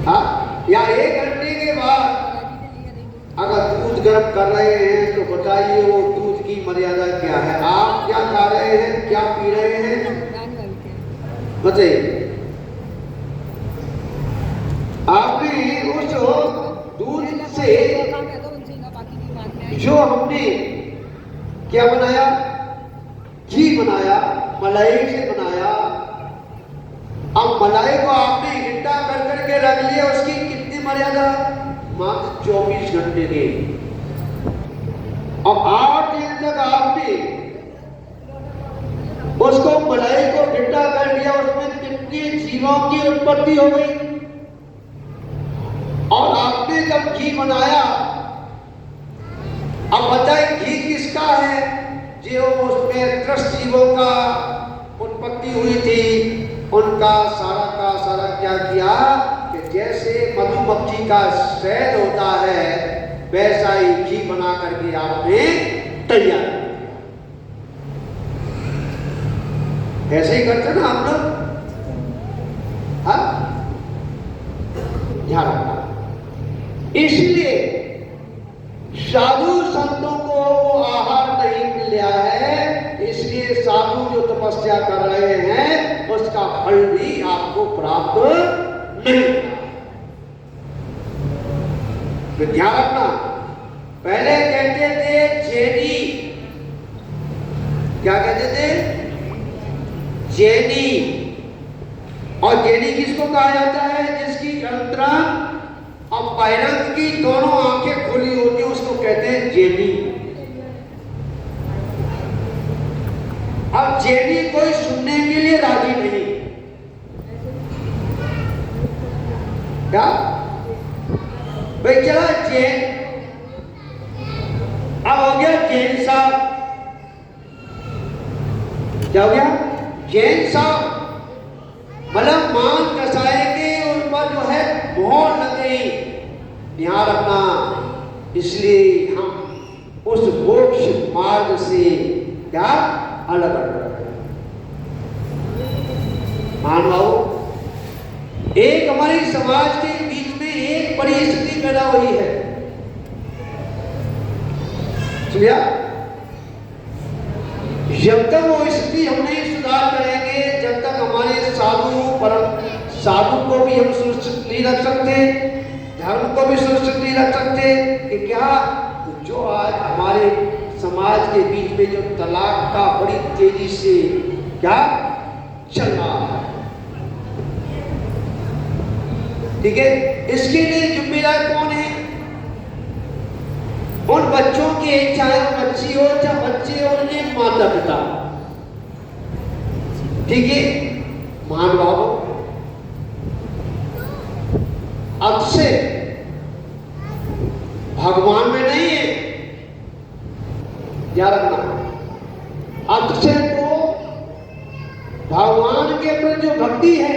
हाँ, या 1 घंटे के बाद अगर दूध गर्म कर रहे हैं तो बताइए वो दूध की मर्यादा क्या है? आप क्या खा रहे हैं, क्या पी रहे हैं, बताइए। आपने उस दूध से जो हमने क्या बनाया, घी बनाया, मलाई से बनाया। अब मलाई को आपने इकट्ठा कर करके रख लिया, उसकी कितनी मर्यादा? मात्र 24 घंटे की। अब 8 दिन तक आपने उसको मलाई को इकट्ठा कर लिया, उसमें कितनी जीवों की उत्पत्ति हो गई। और आपने जब घी बनाया, अब बताइए घी किसका है? जो उसमें त्रस्त जीवों का उत्पत्ति हुई थी, उनका सारा का सारा क्या किया कि जैसे मधुमक्खी का शहद होता है वैसा ही घी बना करके आपने तैयार किया। ऐसे ही करते ना आप लोग? हाँ, ध्यान रखना। इसलिए साधु संतों को वो आहार नहीं मिल रहा है, इसलिए साधु जो तपस्या कर रहे हैं उसका फल भी आपको प्राप्त नहीं। तो ध्यान रखना, पहले कहते थे जैनी, क्या कहते थे? जैनी। और जैनी किसको कहा जाता है? जिसकी अंतरंग और बहिरंग की दोनों आंखें खुली होती है, उसको कहते हैं जैनी। अब जैनी कोई सुनने के लिए राजी नहीं। क्या भाई? चला जैन, अब हो गया जैन साहब। क्या हो गया? जैन साहब मतलब मान कसाएंगे, उन पर जो है मोहर लग गई। ध्यान रखना, इसलिए हम उस मोक्ष मार्ग से क्या अलग अलग मानवाओ। एक हमारे समाज के बीच में एक बड़ी स्थिति पैदा हुई है, समझा? जब तक वो स्थिति हम नहीं सुधार करेंगे, जब तक हमारे साधु को भी हम सुरक्षित नहीं रख सकते, धर्म को भी सुरक्षित नहीं रख सकते कि क्या जो आज हमारे समाज के बीच में जो तलाक का बड़ी तेजी से क्या चल रहा है, ठीक है, इसके लिए जिम्मेदार कौन है? उन बच्चों के, चाहे बच्ची हो चाहे बच्चे हो, उन्हें माता पिता, ठीक है, मान बाबू। अक्षय भगवान में नहीं है, याद रखना। अक्षय को भगवान के प्रति जो भक्ति है,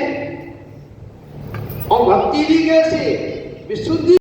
और भक्ति भी कैसे? विशुद्धि